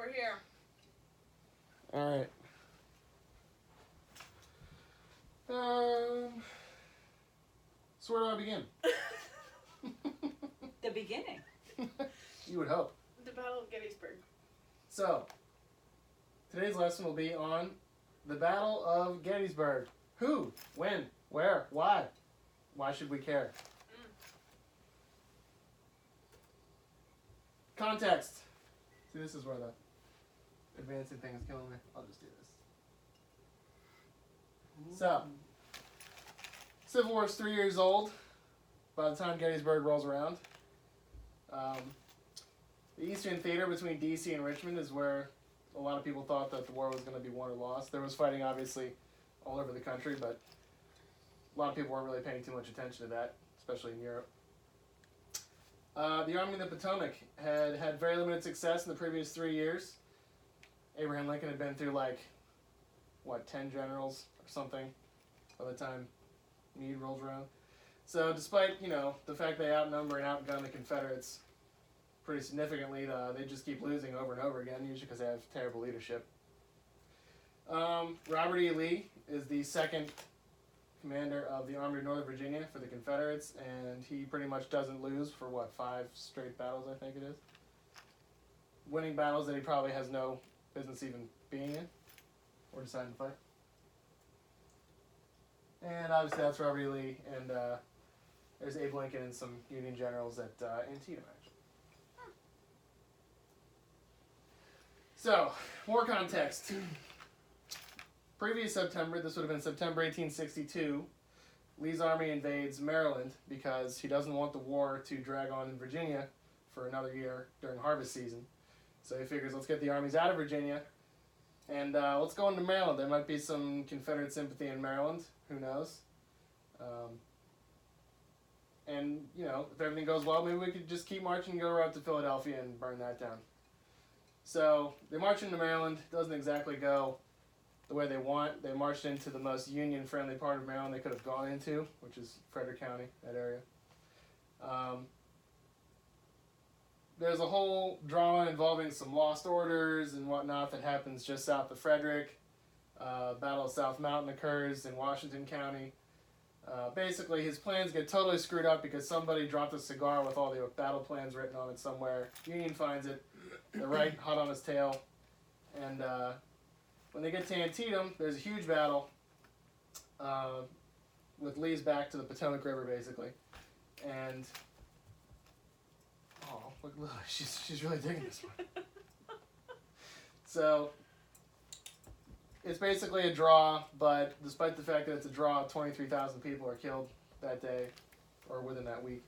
We're here. All right. So where do I begin? The beginning. You would hope. The Battle of Gettysburg. So, today's lesson will be on the Battle of Gettysburg. Who, when, where, why? Why should we care? Context. See, this is where the advancing thing is killing me. I'll just do this. So, Civil War's 3 years old by the time Gettysburg rolls around. The Eastern Theater between D.C. and Richmond is where a lot of people thought that the war was going to be won or lost. There was fighting, obviously, all over the country, but a lot of people weren't really paying too much attention to that, especially in Europe. The Army of the Potomac had very limited success in the previous 3 years. Abraham Lincoln had been through 10 generals or something by the time Meade rolls around. So despite, the fact they outnumber and outgun the Confederates pretty significantly, they just keep losing over and over again, usually because they have terrible leadership. Robert E. Lee is the second commander of the Army of Northern Virginia for the Confederates, and he pretty much doesn't lose for, 5 straight battles, I think it is. Winning battles that he probably has no business even being in or deciding to fight. And obviously that's Robert E. Lee, and there's Abe Lincoln and some Union generals at Antietam, actually. So, more context. Previous September, this would have been September 1862, Lee's army invades Maryland because he doesn't want the war to drag on in Virginia for another year during harvest season. So he figures, let's get the armies out of Virginia and let's go into Maryland. There might be some Confederate sympathy in Maryland. Who knows? And, if everything goes well, maybe we could just keep marching and go right up to Philadelphia and burn that down. So they march into Maryland. Doesn't exactly go the way they want. They marched into the most Union-friendly part of Maryland they could have gone into, which is Frederick County, that area. There's a whole drama involving some lost orders and whatnot that happens just south of Frederick. Battle of South Mountain occurs in Washington County. Basically, his plans get totally screwed up because somebody dropped a cigar with all the battle plans written on it somewhere. Union finds it. They're right hot on his tail. And when they get to Antietam, there's a huge battle with Lee's back to the Potomac River, basically. And, look, she's really digging this one. So, it's basically a draw, but despite the fact that it's a draw, 23,000 people are killed that day, or within that week.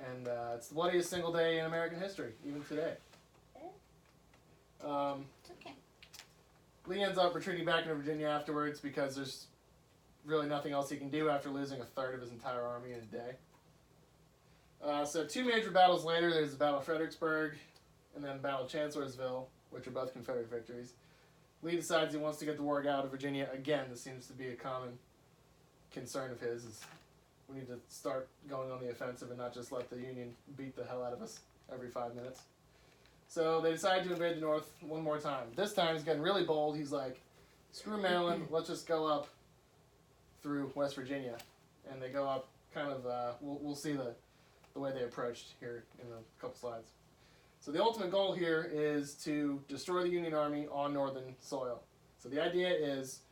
And it's the bloodiest single day in American history, even today. It's okay. Lee ends up retreating back into Virginia afterwards because there's really nothing else he can do after losing a third of his entire army in a day. So 2 major battles later, there's the Battle of Fredericksburg and then the Battle of Chancellorsville, which are both Confederate victories. Lee decides he wants to get the war out of Virginia again. This seems to be a common concern of his. Is we need to start going on the offensive and not just let the Union beat the hell out of us every 5 minutes. So they decide to invade the North one more time. This time he's getting really bold. He's like, screw Maryland, let's just go up through West Virginia. And they go up kind of, we'll see the way they approached here in a couple slides. So the ultimate goal here is to destroy the Union Army on northern soil. So the idea is,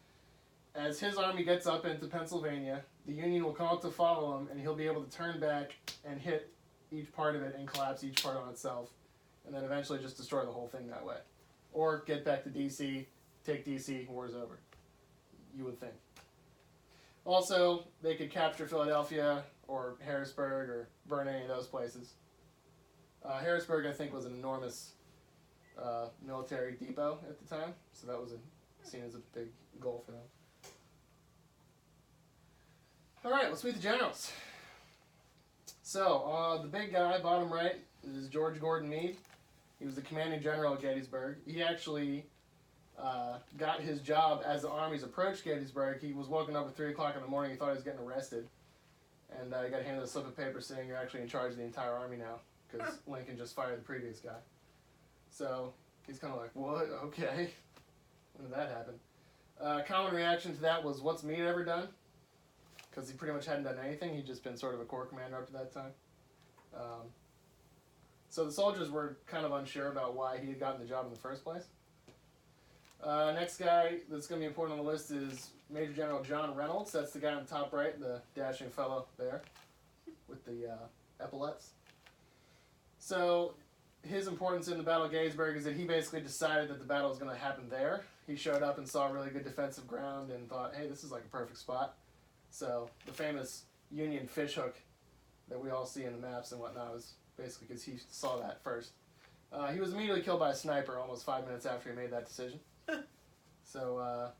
as his army gets up into Pennsylvania, the Union will come up to follow him, and he'll be able to turn back and hit each part of it and collapse each part on itself, and then eventually just destroy the whole thing that way. Or get back to D.C., take D.C., war's over. You would think. Also, they could capture Philadelphia or Harrisburg or burn any of those places. Harrisburg, I think, was an enormous military depot at the time, so that was seen as a big goal for them. All right, let's meet the generals. So, the big guy, bottom right, is George Gordon Meade. He was the commanding general at Gettysburg. He actually got his job as the armies approached Gettysburg. He was woken up at 3 o'clock in the morning. He thought he was getting arrested. And he got handed a slip of paper saying, you're actually in charge of the entire army now, because Lincoln just fired the previous guy. So He's kind of like, what? Okay. When did that happen? Common reaction to that was, what's Meade ever done? Because he pretty much hadn't done anything. He'd just been sort of a corps commander up to that time. So the soldiers were kind of unsure about why he had gotten the job in the first place. Next guy that's going to be important on the list is Major General John Reynolds. That's the guy on the top right, the dashing fellow there with the epaulets. So his importance in the Battle of Gettysburg is that he basically decided that the battle was going to happen there. He showed up and saw really good defensive ground and thought, hey, this is like a perfect spot. So the famous Union fishhook that we all see in the maps and whatnot was basically because he saw that first. He was immediately killed by a sniper almost 5 minutes after he made that decision. So,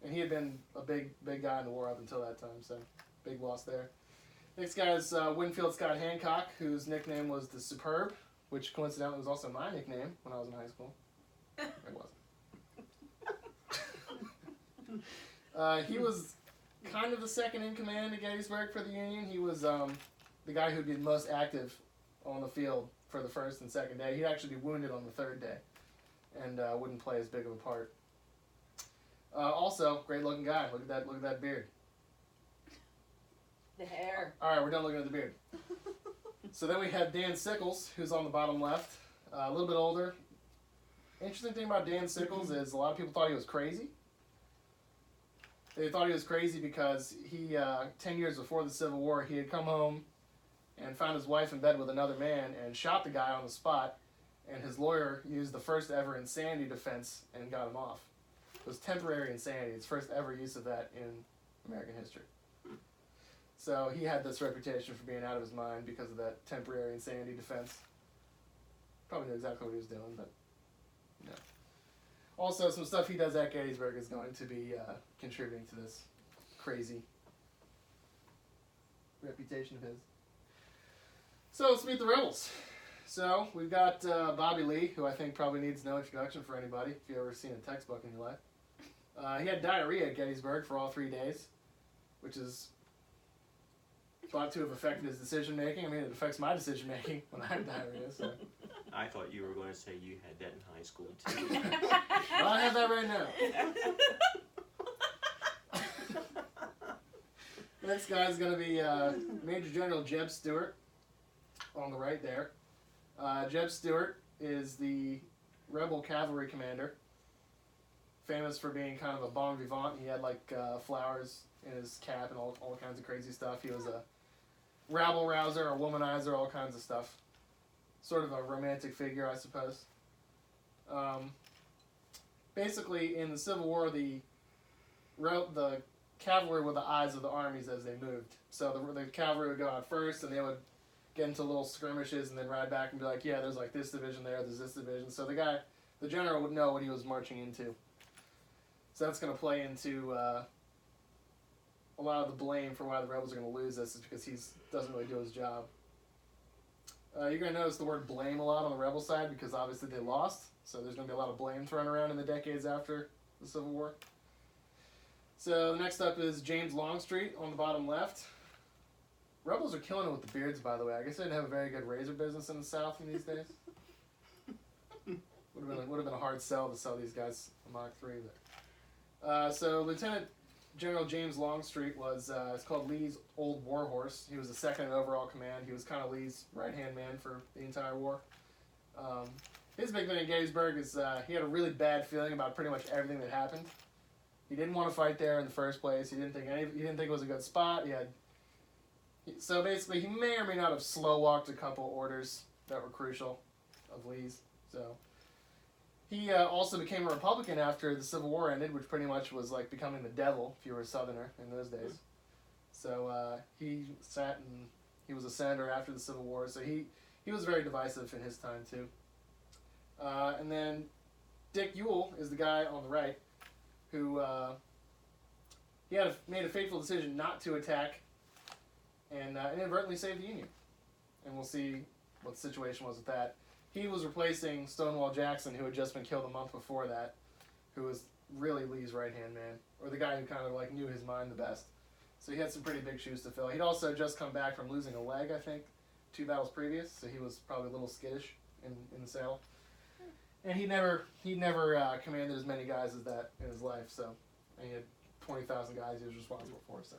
and he had been a big guy in the war up until that time, so big loss there. Next guy is Winfield Scott Hancock, whose nickname was the Superb, which coincidentally was also my nickname when I was in high school. It wasn't. He was kind of the second in command at Gettysburg for the Union. He was the guy who'd be most active on the field for the first and second day. He'd actually be wounded on the third day and wouldn't play as big of a part. Also, great looking guy. Look at that beard. The hair. All right, we're done looking at the beard. So then we have Dan Sickles, who's on the bottom left, a little bit older. Interesting thing about Dan Sickles is a lot of people thought he was crazy. They thought he was crazy because he, 10 years before the Civil War, he had come home and found his wife in bed with another man and shot the guy on the spot, and his lawyer used the first ever insanity defense and got him off. It was temporary insanity. It's first ever use of that in American history. So he had this reputation for being out of his mind because of that temporary insanity defense. Probably knew exactly what he was doing, but no. Also, some stuff he does at Gettysburg is going to be contributing to this crazy reputation of his. So let's meet the rebels. So we've got Bobby Lee, who I think probably needs no introduction for anybody if you've ever seen a textbook in your life. He had diarrhea at Gettysburg for all 3 days, which is thought to have affected his decision making. I mean, it affects my decision making when I have diarrhea. So. I thought you were going to say you had that in high school too. Well, I have that right now. Next guy is going to be Major General Jeb Stuart on the right there. Jeb Stuart is the rebel cavalry commander, famous for being kind of a bon vivant. He had like flowers in his cap and all kinds of crazy stuff. He was a rabble rouser, a womanizer, all kinds of stuff. Sort of a romantic figure, I suppose. Basically, in the Civil War, the cavalry were the eyes of the armies as they moved. So the cavalry would go out first, and they would get into little skirmishes and then ride back and be like, yeah, there's like this division there, there's this division. So the general would know what he was marching into. So that's going to play into a lot of the blame for why the rebels are going to lose this is because he doesn't really do his job. You're going to notice the word blame a lot on the rebel side because obviously they lost. So there's going to be a lot of blame thrown around in the decades after the Civil War. So next up is James Longstreet on the bottom left. Rebels are killing it with the beards, by the way. I guess they didn't have a very good razor business in the South in these days. Would have been a hard sell to sell these guys a Mach 3. But. So Lieutenant General James Longstreet was it's called Lee's old war horse. He was the second in overall command. He was kind of Lee's right-hand man for the entire war. His big thing in Gettysburg is he had a really bad feeling about pretty much everything that happened. He didn't want to fight there in the first place. He didn't think it was a good spot. So basically, he may or may not have slow walked a couple orders that were crucial of Lee's. So he also became a Republican after the Civil War ended, which pretty much was like becoming the devil if you were a Southerner in those days. So he sat and he was a senator after the Civil War. So he was very divisive in his time too. And then Dick Ewell is the guy on the right who he made a fateful decision not to attack and inadvertently saved the Union. And we'll see what the situation was with that. He was replacing Stonewall Jackson, who had just been killed a month before that, who was really Lee's right-hand man, or the guy who kind of like knew his mind the best. So he had some pretty big shoes to fill. He'd also just come back from losing a leg, I think, 2 battles previous, so he was probably a little skittish in the saddle. And he never commanded as many guys as that in his life. So, and he had 20,000 guys he was responsible for. So,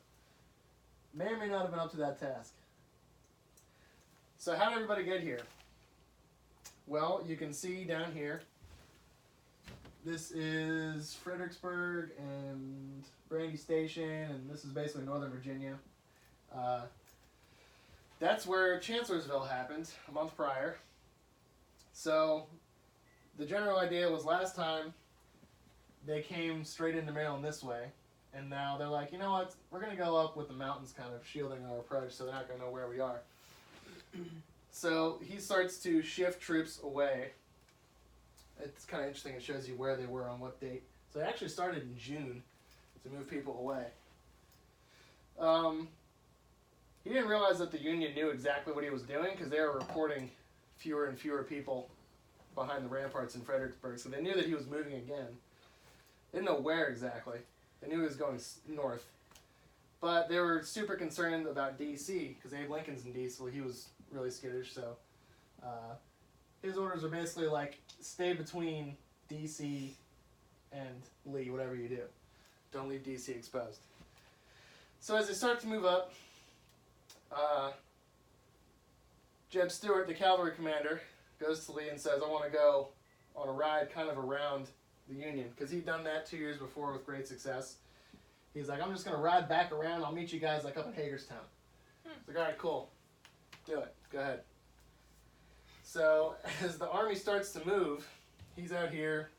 may or may not have been up to that task. So, how did everybody get here? Well, you can see down here. This is Fredericksburg and Brandy Station, and this is basically Northern Virginia. That's where Chancellorsville happened a month prior. So the general idea was last time they came straight into Maryland this way, and now they're like, you know what, we're going to go up with the mountains kind of shielding our approach so they're not going to know where we are. So he starts to shift troops away. It's kind of interesting. It shows you where they were on what date. So it actually started in June to move people away. He didn't realize that the Union knew exactly what he was doing because they were reporting fewer and fewer people behind the ramparts in Fredericksburg. So they knew that he was moving again. They didn't know where exactly. They knew he was going north. But they were super concerned about D.C. because Abe Lincoln's in D.C. So he was really skittish. So his orders were basically like, stay between D.C. and Lee, whatever you do. Don't leave D.C. exposed. So as they start to move up, Jeb Stuart, the cavalry commander, goes to Lee and says, I want to go on a ride kind of around the Union. Because he'd done that 2 years before with great success. He's like, I'm just going to ride back around. I'll meet you guys like up in Hagerstown. It's like, all right, cool. Do it. Go ahead. So as the army starts to move, he's out here.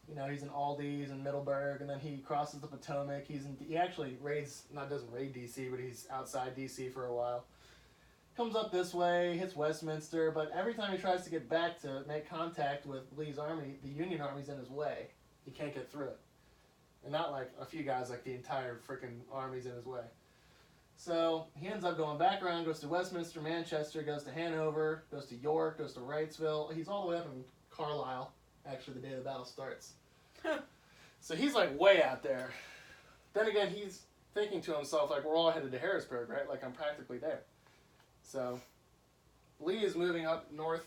You know, he's in Aldie, he's in Middleburg, and then he crosses the Potomac. He actually doesn't raid D.C., but he's outside D.C. for a while. Comes up this way, hits Westminster, but every time he tries to get back to make contact with Lee's army, the Union army's in his way. He can't get through it. And not like a few guys, like the entire freaking army's in his way. So he ends up going back around, goes to Westminster, Manchester, goes to Hanover, goes to York, goes to Wrightsville. He's all the way up in Carlisle, actually, the day the battle starts. So he's like way out there. Then again, he's thinking to himself, like, we're all headed to Harrisburg, right? Like, I'm practically there. So Lee is moving up north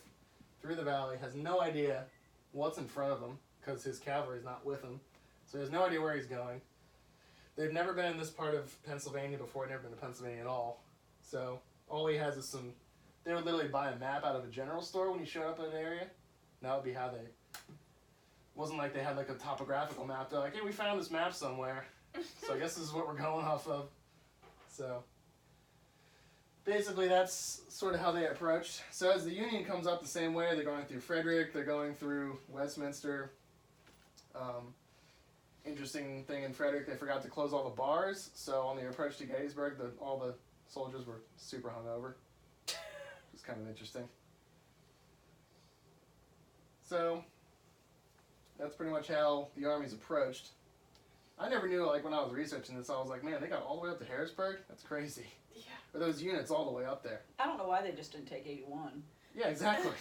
through the valley, has no idea what's in front of him because his cavalry's not with him. So he has no idea where he's going. They've never been in this part of Pennsylvania before, never been to Pennsylvania at all. So all he has is they would literally buy a map out of a general store when he showed up in an area. And that would be how they, it wasn't like they had like a topographical map. They're like, hey, we found this map somewhere. So I guess this is what we're going off of. So basically that's sort of how they approached. So as the Union comes up the same way, they're going through Frederick, they're going through Westminster. Interesting thing in Frederick, they forgot to close all the bars, so on the approach to Gettysburg, all the soldiers were super hungover. It was kind of interesting. So that's pretty much how the army's approached. I never knew, like when I was researching this, I was like, man, they got all the way up to Harrisburg? That's crazy. Yeah. Or those units all the way up there. I don't know why they just didn't take 81. Yeah, exactly.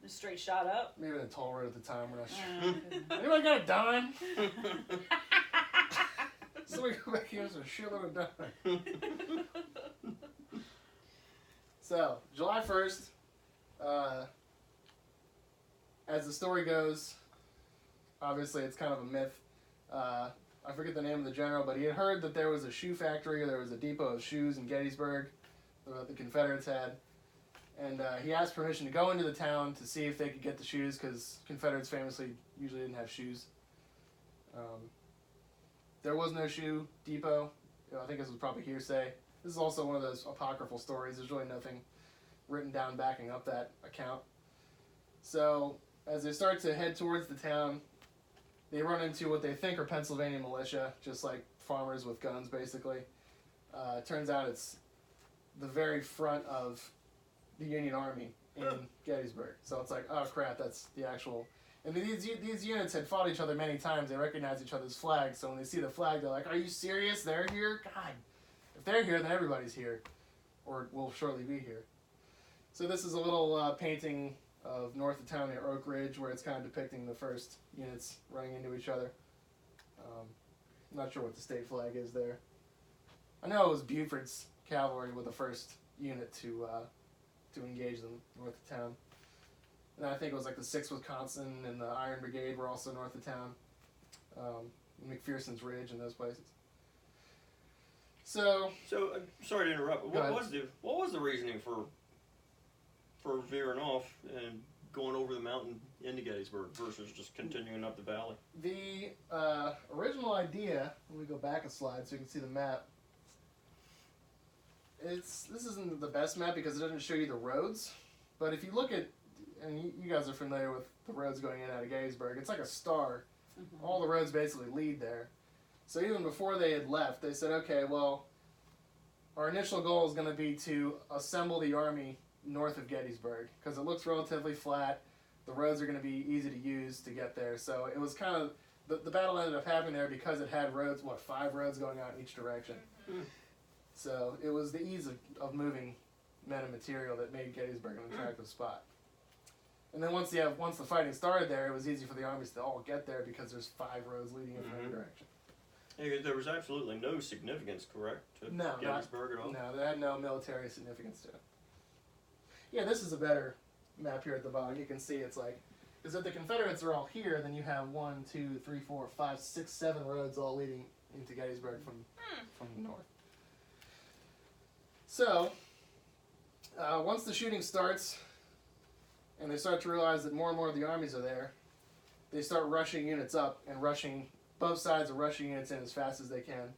Just straight shot up. Maybe the toll road at the time, we're not sure. Anybody got a dime? Somebody go back here, there's a shitload of dime. So, July 1st, as the story goes, obviously it's kind of a myth. I forget the name of the general, but he had heard that there was a shoe factory, there was a depot of shoes in Gettysburg that the Confederates had. And he asked permission to go into the town to see if they could get the shoes, because Confederates famously usually didn't have shoes. There was no shoe depot. I think this was probably hearsay. This is also one of those apocryphal stories. There's really nothing written down backing up that account. So as they start to head towards the town, they run into what they think are Pennsylvania militia, just like farmers with guns, basically. Turns out it's the very front of the Union Army in Gettysburg. So it's like, oh crap, that's the actual... And these units had fought each other many times. They recognized each other's flags. So when they see the flag, they're like, are you serious? They're here? God. If they're here, then everybody's here. Or will shortly be here. So this is a little painting of north of town near Oak Ridge, where it's kind of depicting the first units running into each other. I'm not sure what the state flag is there. I know it was Buford's cavalry with the first unit to engage them north of town. And I think it was like the 6th Wisconsin and the Iron Brigade were also north of town. McPherson's Ridge and those places. So sorry to interrupt, but Go what ahead. was the reasoning for veering off and going over the mountain into Gettysburg versus just continuing up the valley? the original idea, let me go back a slide so you can see the map. This isn't the best map because it doesn't show you the roads, but if you look at, and you guys are familiar with the roads going in and out of Gettysburg, it's like a star. All the roads basically lead there. So even before they had left, they said, okay, well, our initial goal is going to be to assemble the army north of Gettysburg because it looks relatively flat. The roads are going to be easy to use to get there. So it was kind of, the battle ended up happening there because it had roads, 5 roads going out in each direction. Mm-hmm. So it was the ease of moving men and material that made Gettysburg an attractive spot. And then once the fighting started there, it was easy for the armies to all get there because there's 5 roads leading in every direction. Yeah, there was absolutely no significance, correct, to No, Gettysburg at all? No, they had no military significance to it. Yeah, this is a better map here at the bottom. You can see it's like, because if the Confederates are all here, then you have 1, 2, 3, 4, 5, 6, 7 roads all leading into Gettysburg from the north. So, once the shooting starts, and they start to realize that more and more of the armies are there, they start rushing units up and both sides are rushing units in as fast as they can.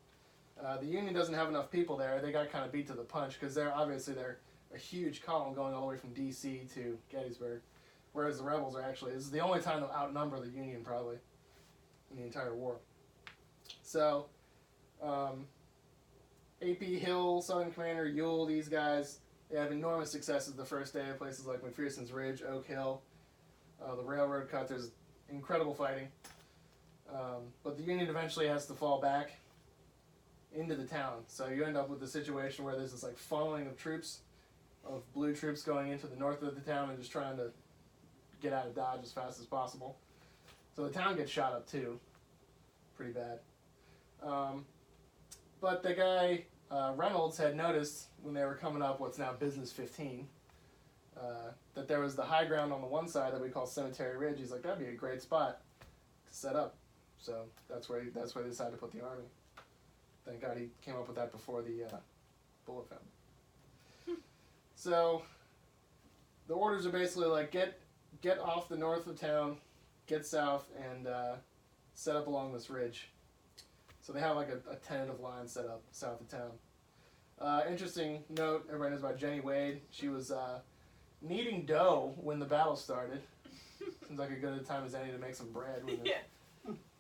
The Union doesn't have enough people there. They got kind of beat to the punch because they're a huge column going all the way from D.C. to Gettysburg, whereas the rebels this is the only time they'll outnumber the Union probably in the entire war. So, A.P. Hill, Southern Commander, Ewell, these guys, they have enormous successes the first day at places like McPherson's Ridge, Oak Hill, the railroad cut. There's incredible fighting. But the Union eventually has to fall back into the town. So you end up with a situation where there's this like funneling of troops, of blue troops going into the north of the town and just trying to get out of Dodge as fast as possible. So the town gets shot up too, pretty bad. But the guy, Reynolds, had noticed when they were coming up what's now Business 15, that there was the high ground on the one side that we call Cemetery Ridge. He's like, that'd be a great spot to set up. So that's where they decided to put the army. Thank God he came up with that before the bullet found. So the orders are basically like, get off the north of town, get south, and set up along this ridge. So they have like a tentative line set up south of town. Interesting note, everybody knows about Jenny Wade. She was kneading dough when the battle started. Seems like a good time as any to make some bread with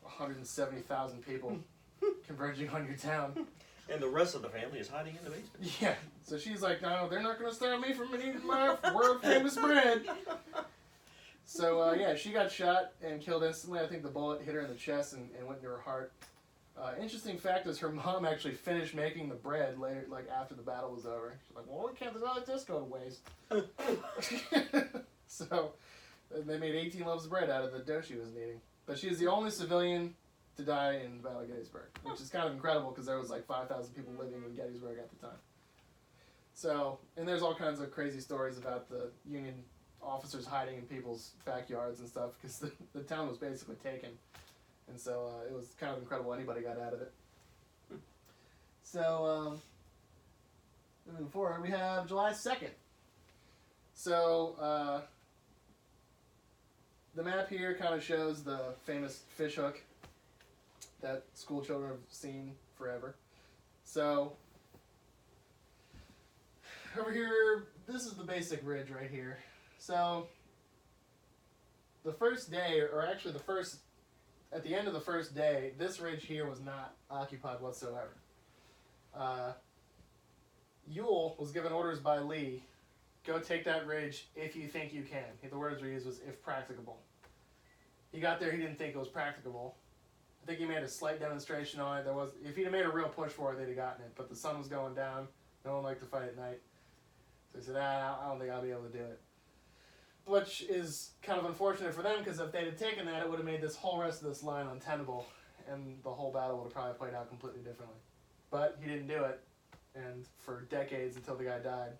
170,000 people converging on your town. And the rest of the family is hiding in the basement. Yeah, so she's like, no, they're not going to stop me from eating my world famous bread. So yeah, she got shot and killed instantly. I think the bullet hit her in the chest and went into her heart. Interesting fact is her mom actually finished making the bread later, like after the battle was over. She's like, well, we can't let this go to waste. So they made 18 loaves of bread out of the dough she was kneading. But she was the only civilian to die in the Battle of Gettysburg, which is kind of incredible because there was like 5,000 people living in Gettysburg at the time. So, and there's all kinds of crazy stories about the Union officers hiding in people's backyards and stuff because the town was basically taken. And so it was kind of incredible anybody got out of it. So, moving forward, we have July 2nd. So, the map here kind of shows the famous fish hook that school children have seen forever. So, over here, this is the basic ridge right here. So, the first day, or actually at the end of the first day, this ridge here was not occupied whatsoever. Ewell was given orders by Lee, go take that ridge if you think you can. The words we used was if practicable. He got there, he didn't think it was practicable. I think he made a slight demonstration on it. If he'd have made a real push for it, they'd have gotten it. But the sun was going down. No one liked to fight at night. So he said, I don't think I'll be able to do it. Which is kind of unfortunate for them, because if they'd have taken that, it would have made this whole rest of this line untenable, and the whole battle would have probably played out completely differently. But he didn't do it, and for decades until the guy died,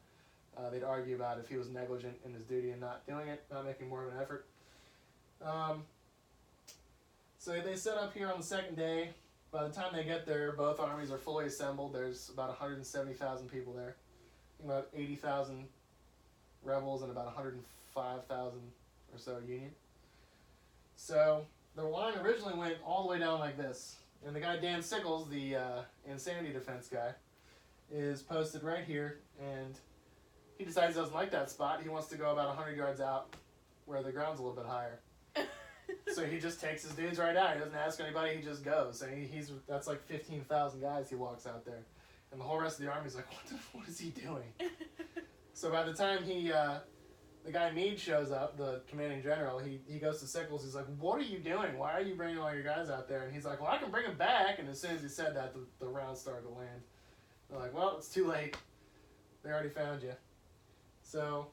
They'd argue about if he was negligent in his duty and not doing it, not making more of an effort. So they set up here on the second day. By the time they get there, both armies are fully assembled. There's about 170,000 people there. About 80,000 rebels and about 105,000 or so Union. So the line originally went all the way down like this. And the guy Dan Sickles, the Insanity Defense guy, is posted right here. And he decides he doesn't like that spot. He wants to go about 100 yards out where the ground's a little bit higher. So he just takes his dudes right out. He doesn't ask anybody. He just goes. And that's like 15,000 guys he walks out there. And the whole rest of the army's like, what is he doing? So by the time the guy Meade shows up, the commanding general, he goes to Sickles. He's like, what are you doing? Why are you bringing all your guys out there? And he's like, well, I can bring them back. And as soon as he said that, the rounds started to land. They're like, well, it's too late. They already found you. So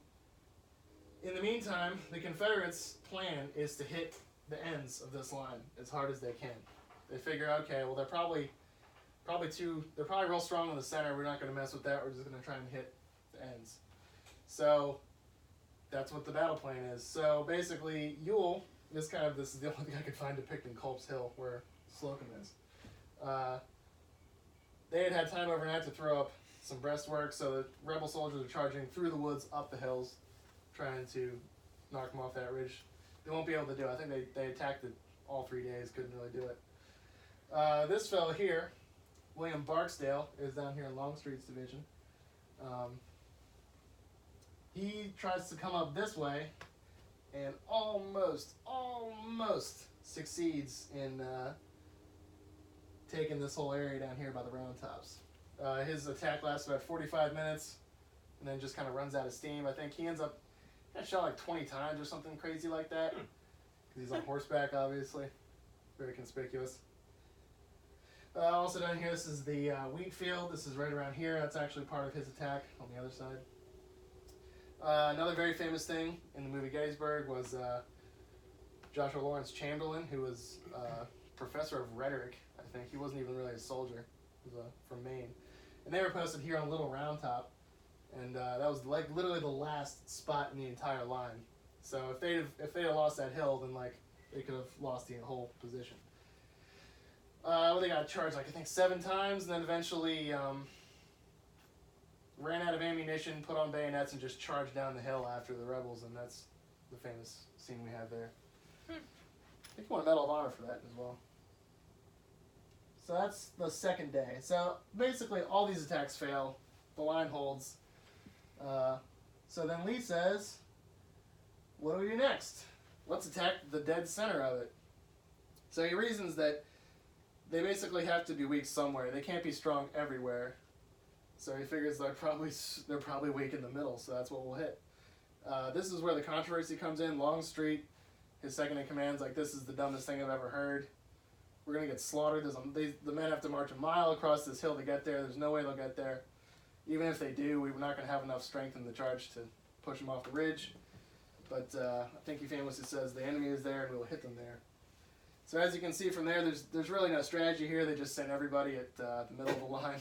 in the meantime, the Confederates' plan is to hit the ends of this line as hard as they can. They figure, okay, well, they're probably real strong in the center. We're not going to mess with that. We're just going to try and hit the ends. So that's what the battle plan is. So basically, Ewell, this is the only thing I could find depicting Culp's Hill, where Slocum is. They had time overnight to throw up some breastworks, so the rebel soldiers are charging through the woods, up the hills, trying to knock them off that ridge. They won't be able to do it. I think they attacked it all 3 days, couldn't really do it. This fellow here, William Barksdale, is down here in Longstreet's division. He tries to come up this way and almost succeeds in taking this whole area down here by the Round Tops. His attack lasts about 45 minutes and then just kind of runs out of steam. I think he ends up got shot like 20 times or something crazy like that. Because he's on horseback, obviously. Very conspicuous. Also down here, this is the wheat field. This is right around here. That's actually part of his attack on the other side. Another very famous thing in the movie Gettysburg was Joshua Lawrence Chamberlain, who was professor of rhetoric, I think. He wasn't even really a soldier. He was from Maine. And they were posted here on Little Round Top. And that was like literally the last spot in the entire line. So if they'd have lost that hill, then like they could have lost the whole position. They got charged like I think 7 times, and then eventually ran out of ammunition, put on bayonets, and just charged down the hill after the rebels. And that's the famous scene we have there. I think he won a Medal of Honor for that as well. So that's the second day. So basically all these attacks fail. The line holds. So then Lee says, what do we do next? Let's attack the dead center of it. So he reasons that they basically have to be weak somewhere. They can't be strong everywhere. So he figures they're probably weak in the middle, so that's what we'll hit. This is where the controversy comes in. Longstreet, his second in command, is like, this is the dumbest thing I've ever heard. We're going to get slaughtered. The men have to march a mile across this hill to get there. There's no way they'll get there. Even if they do, we're not going to have enough strength in the charge to push them off the ridge. But I think he famously says the enemy is there and we'll hit them there. So as you can see from there, there's really no strategy here. They just sent everybody at the middle of the line.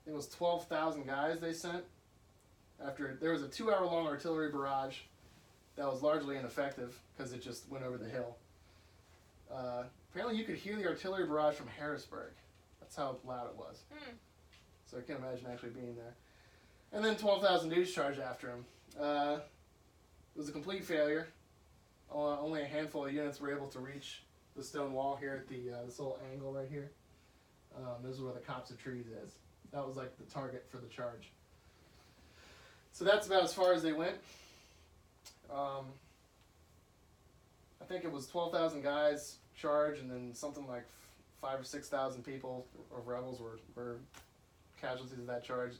It was 12,000 guys they sent. After there was a 2-hour-long artillery barrage that was largely ineffective because it just went over the hill. Apparently you could hear the artillery barrage from Harrisburg. That's how loud it was. So I can't imagine actually being there. And then 12,000 dudes charged after him. It was a complete failure. Only a handful of units were able to reach the stone wall here at this little angle right here. This is where the copse of trees is. That was like the target for the charge. So that's about as far as they went. I think it was 12,000 guys charged, and then something like 5,000 or 6,000 people of rebels were casualties of that charge.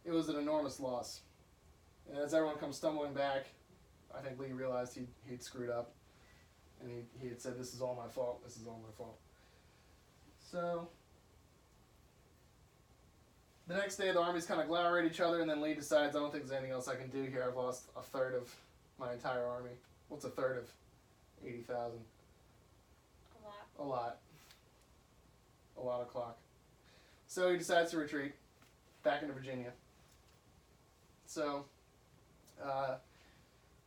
It was an enormous loss. And as everyone comes stumbling back, I think Lee realized he'd screwed up. And he had said, this is all my fault, this is all my fault. So the next day the armies kind of glower at each other, and then Lee decides, I don't think there's anything else I can do here. I've lost a third of my entire army. What's a third of 80,000? A lot. A lot of clock. So he decides to retreat back into Virginia. So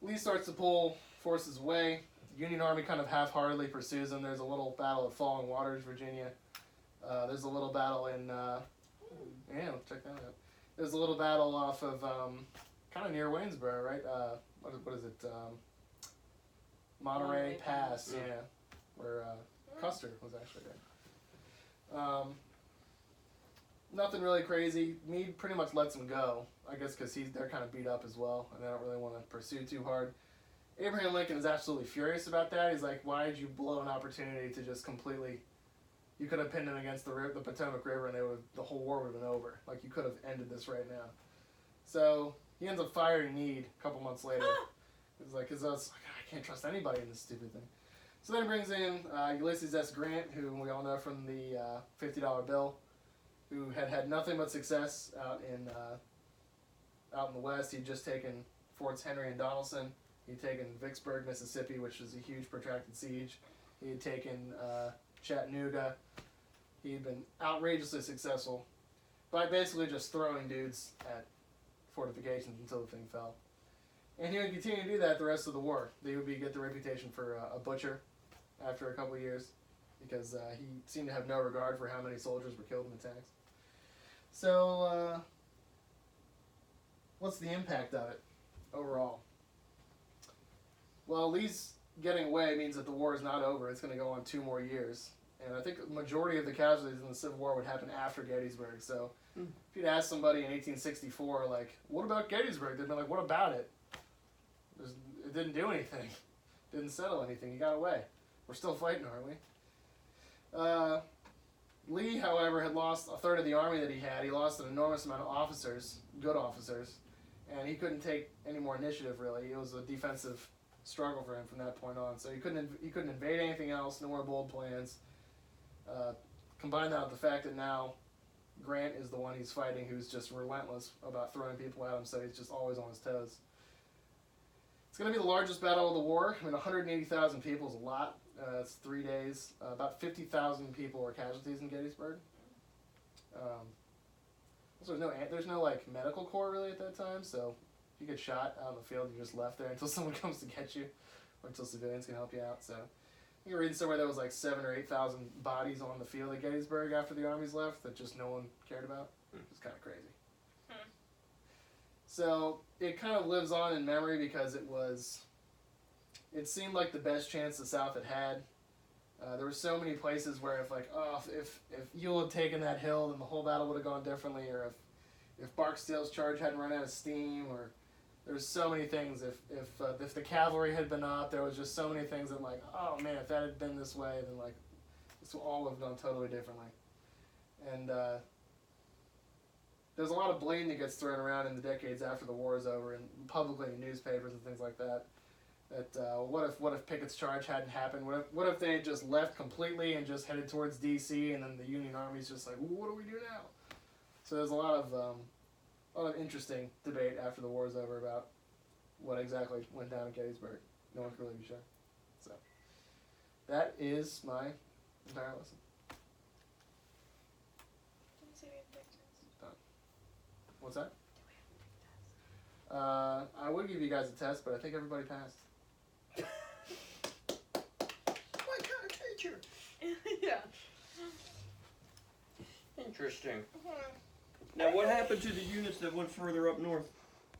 Lee starts to pull forces away. The Union Army kind of half-heartedly pursues him. There's a little battle at Falling Waters, Virginia. There's a little battle in, yeah, let's check that out. There's a little battle off of, kind of near Waynesboro, right? What is it? Monterey Monterey Pass, Pass. yeah, where Custer was actually there. Nothing really crazy. Meade pretty much lets him go, I guess, because they're kind of beat up as well, and they don't really want to pursue too hard. Abraham Lincoln is absolutely furious about that. He's like, why did you blow an opportunity to just completely... You could have pinned him against the Potomac River and the whole war would have been over. Like, you could have ended this right now. So, he ends up firing Meade a couple months later. He's like, I can't trust anybody in this stupid thing. So then he brings in Ulysses S. Grant, who we all know from the $50 bill, who had nothing but success out in the West. He'd just taken Forts Henry and Donelson. He'd taken Vicksburg, Mississippi, which was a huge protracted siege. He had taken Chattanooga. He had been outrageously successful by basically just throwing dudes at fortifications until the thing fell. And he would continue to do that the rest of the war. He would get the reputation for a butcher after a couple of years because he seemed to have no regard for how many soldiers were killed in attacks. So, what's the impact of it overall? Well, Lee's getting away means that the war is not over. It's going to go on 2 more years. And I think the majority of the casualties in the Civil War would happen after Gettysburg. So if you'd ask somebody in 1864, like, what about Gettysburg? They'd be like, what about it? It didn't do anything. Didn't settle anything. He got away. We're still fighting, aren't we? Lee, however, had lost a third of the army that he had. He lost an enormous amount of officers, good officers, and he couldn't take any more initiative, really. It was a defensive struggle for him from that point on. So he couldn't invade anything else, no more bold plans. Combine that with the fact that now Grant is the one he's fighting who's just relentless about throwing people at him, so he's just always on his toes. It's going to be the largest battle of the war. I mean, 180,000 people is a lot. It's 3 days. About 50,000 people were casualties in Gettysburg. Also, there's no like medical corps really at that time, so if you get shot out in the field, you're just left there until someone comes to get you, or until civilians can help you out. So you're reading somewhere there was like 7,000 or 8,000 bodies on the field at Gettysburg after the armies left that just no one cared about. It's kind of crazy. So it kind of lives on in memory because it seemed like the best chance the South had. There were so many places where if Ewell had taken that hill, then the whole battle would have gone differently, or if Barksdale's charge hadn't run out of steam, or there's so many things. If the cavalry had been up, there was just so many things that like, oh man, if that had been this way, then like this all would have gone totally differently. And there's a lot of blame that gets thrown around in the decades after the war is over, and publicly in newspapers and things like that. What if Pickett's charge hadn't happened? What if they had just left completely and just headed towards D.C. and then the Union Army's just like, well, what do we do now? So there's a lot of interesting debate after the war is over about what exactly went down at Gettysburg. No one can really be sure. So that is my entire lesson. What's that? I would give you guys a test, but I think everybody passed. What kind of teacher? Yeah. Interesting. Now, what happened to the units that went further up north?